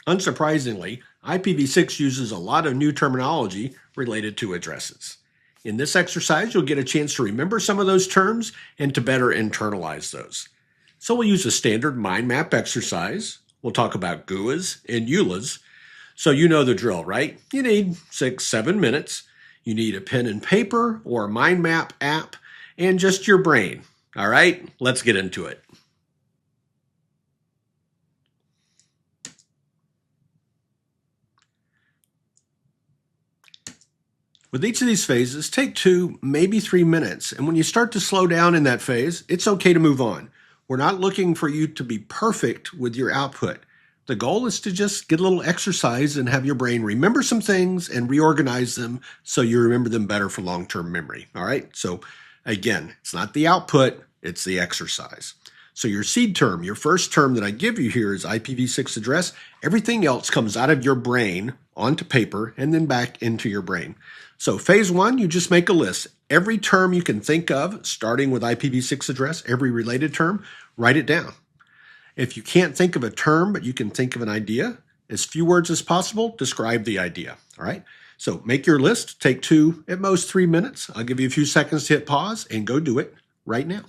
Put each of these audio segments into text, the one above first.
Unsurprisingly, IPv6 uses a lot of new terminology related to addresses. In this exercise, you'll get a chance to remember some of those terms and to better internalize those. So we'll use a standard mind map exercise. We'll talk about GUAs and ULAs. So you know the drill, right? You need 6-7 minutes. You need a pen and paper or a mind map app and just your brain. All right, let's get into it. With each of these phases, take 2, maybe 3 minutes. And when you start to slow down in that phase, it's okay to move on. We're not looking for you to be perfect with your output. The goal is to just get a little exercise and have your brain remember some things and reorganize them so you remember them better for long-term memory. All right? So again, it's not the output, it's the exercise. So your seed term, your first term that I give you here is IPv6 address. Everything else comes out of your brain onto paper and then back into your brain. So phase 1, you just make a list. Every term you can think of, starting with IPv6 address, every related term, write it down. If you can't think of a term, but you can think of an idea, as few words as possible, describe the idea. All right? So make your list, take 2, at most 3 minutes. I'll give you a few seconds to hit pause and go do it right now.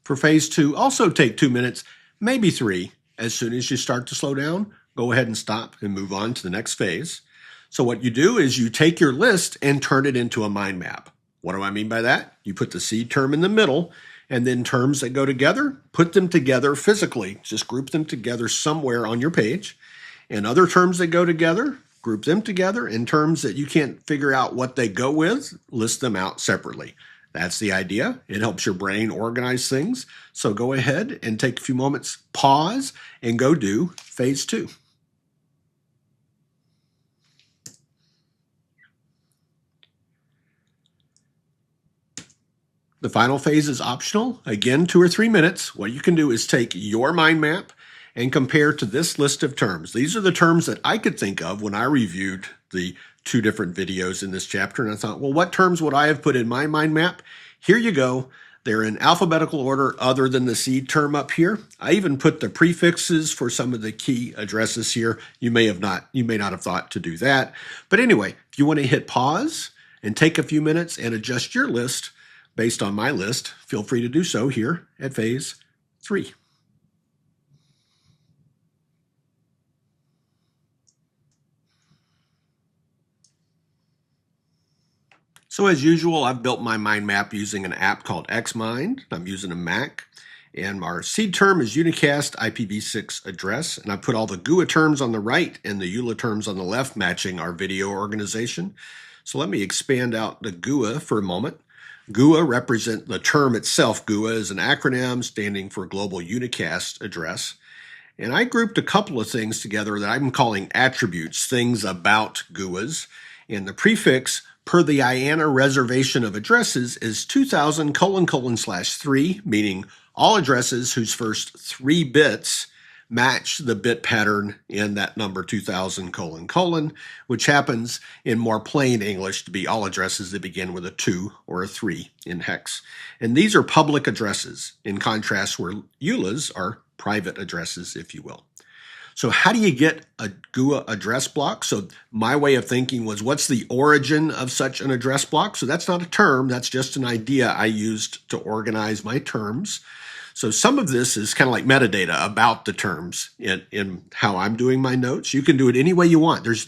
For phase 2, also take 2 minutes, maybe 3. As soon as you start to slow down, go ahead and stop and move on to the next phase. So what you do is you take your list and turn it into a mind map. What do I mean by that? You put the seed term in the middle, and then terms that go together, put them together physically. Just group them together somewhere on your page. And other terms that go together, group them together. And terms that you can't figure out what they go with, list them out separately. That's the idea. It helps your brain organize things. So go ahead and take a few moments, pause, and go do phase 2. The final phase is optional. Again, 2 or 3 minutes. What you can do is take your mind map and compare to this list of terms. These are the terms that I could think of when I reviewed the 2 different videos in this chapter. And I thought, well, what terms would I have put in my mind map? Here you go. They're in alphabetical order other than the seed term up here. I even put the prefixes for some of the key addresses here. You may not have thought to do that. But anyway, if you want to hit pause and take a few minutes and adjust your list based on my list, feel free to do so here at phase 3. So as usual, I've built my mind map using an app called Xmind. I'm using a Mac. And our seed term is Unicast IPv6 Address. And I put all the GUA terms on the right and the ULA terms on the left, matching our video organization. So let me expand out the GUA for a moment. GUA represent the term itself. GUA is an acronym standing for Global Unicast Address. And I grouped a couple of things together that I'm calling attributes, things about GUAs. And the prefix per the IANA reservation of addresses is 2000:/3, meaning all addresses whose first 3 bits match the bit pattern in that number 2000::, which happens in more plain English to be all addresses that begin with a 2 or a 3 in hex. And these are public addresses, in contrast where ULAs are private addresses, if you will. So how do you get a GUA address block? So my way of thinking was, what's the origin of such an address block? So that's not a term, that's just an idea I used to organize my terms. So some of this is kind of like metadata about the terms in how I'm doing my notes. You can do it any way you want. There's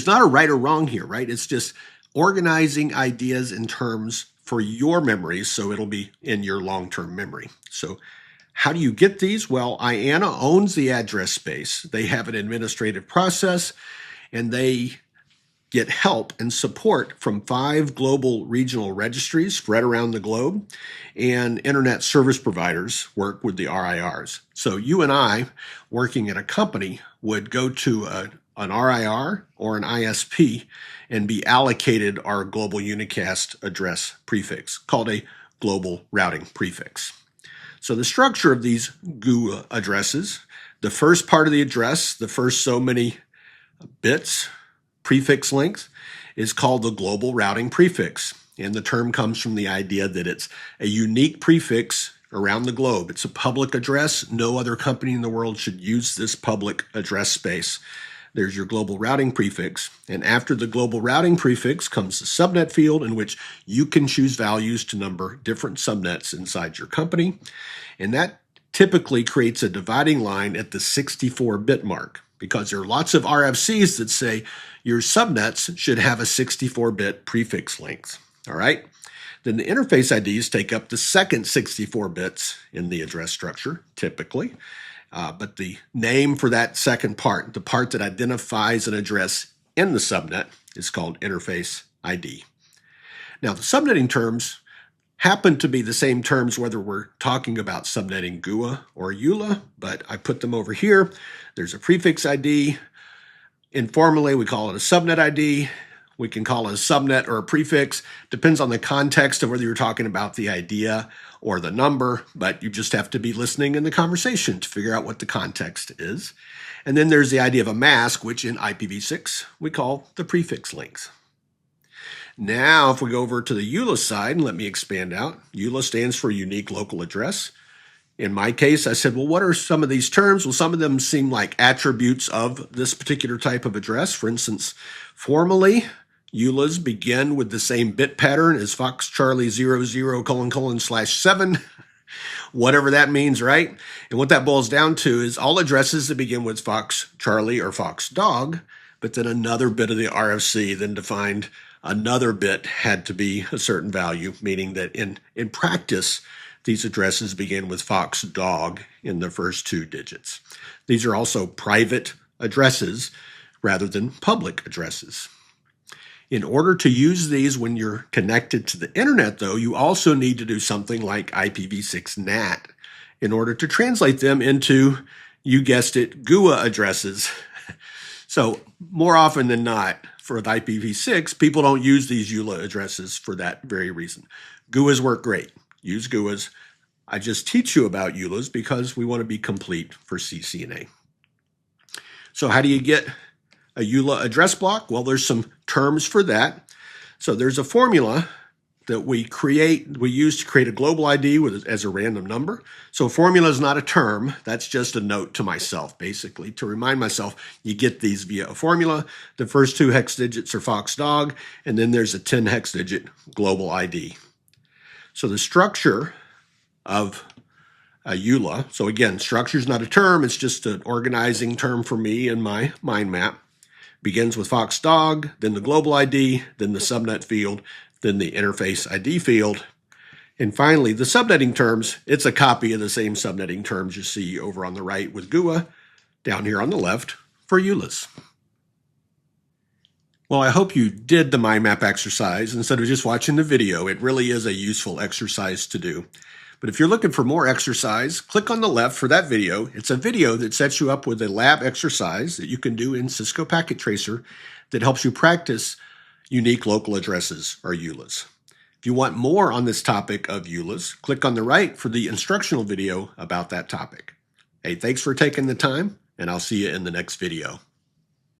not a right or wrong here, right? It's just organizing ideas in terms for your memories, so it'll be in your long-term memory. So how do you get these? Well, IANA owns the address space. They have an administrative process, and they get help and support from 5 global regional registries spread around the globe, and internet service providers work with the RIRs. So you and I, working at a company, would go to an RIR or an ISP and be allocated our global unicast address prefix, called a global routing prefix. So the structure of these GUA addresses, the first part of the address, the first so many bits, prefix length, is called the global routing prefix. And the term comes from the idea that it's a unique prefix around the globe. It's a public address. No other company in the world should use this public address space. There's your global routing prefix, and after the global routing prefix comes the subnet field, in which you can choose values to number different subnets inside your company, and that typically creates a dividing line at the 64-bit mark, because there are lots of RFCs that say your subnets should have a 64-bit prefix length. All right? Then the interface IDs take up the second 64 bits in the address structure, typically. But the name for that second part, the part that identifies an address in the subnet, is called interface ID. Now, the subnetting terms happen to be the same terms whether we're talking about subnetting GUA or ULA, but I put them over here. There's a prefix ID. Informally, we call it a subnet ID. We can call it a subnet or a prefix. Depends on the context of whether you're talking about the idea or the number, but you just have to be listening in the conversation to figure out what the context is. And then there's the idea of a mask, which in IPv6 we call the prefix length. Now, if we go over to the ULA side, and let me expand out. ULA stands for Unique Local Address. In my case, I said, well, what are some of these terms? Well, some of them seem like attributes of this particular type of address. For instance, formally, ULAs begin with the same bit pattern as Fox Charlie 00::/7, whatever that means, right? And what that boils down to is all addresses that begin with Fox Charlie or Fox Dog, but then another bit of the RFC then defined another bit had to be a certain value, meaning that in practice, these addresses begin with Fox Dog in the first 2 digits. These are also private addresses rather than public addresses. In order to use these when you're connected to the internet, though, you also need to do something like IPv6 NAT in order to translate them into, you guessed it, GUA addresses. So more often than not, for the IPv6, people don't use these ULA addresses for that very reason. GUAs work great. Use GUAs. I just teach you about ULAs because we want to be complete for CCNA. So how do you get a ULA address block? Well, there's some terms for that. So there's a formula that we use to create a global ID as a random number. So formula is not a term. That's just a note to myself, basically, to remind myself you get these via a formula. The first 2 hex digits are Fox Dog, and then there's a 10 hex digit global ID. So the structure of a ULA, so again, structure is not a term. It's just an organizing term for me in my mind map. Begins with Fox Dog, then the global ID, then the subnet field, then the interface ID field. And finally, the subnetting terms, it's a copy of the same subnetting terms you see over on the right with GUA, down here on the left for ULAs. Well, I hope you did the mind map exercise instead of just watching the video. It really is a useful exercise to do. But if you're looking for more exercise, click on the left for that video. It's a video that sets you up with a lab exercise that you can do in Cisco Packet Tracer that helps you practice unique local addresses, or ULAs. If you want more on this topic of ULAs, click on the right for the instructional video about that topic. Hey, thanks for taking the time, and I'll see you in the next video.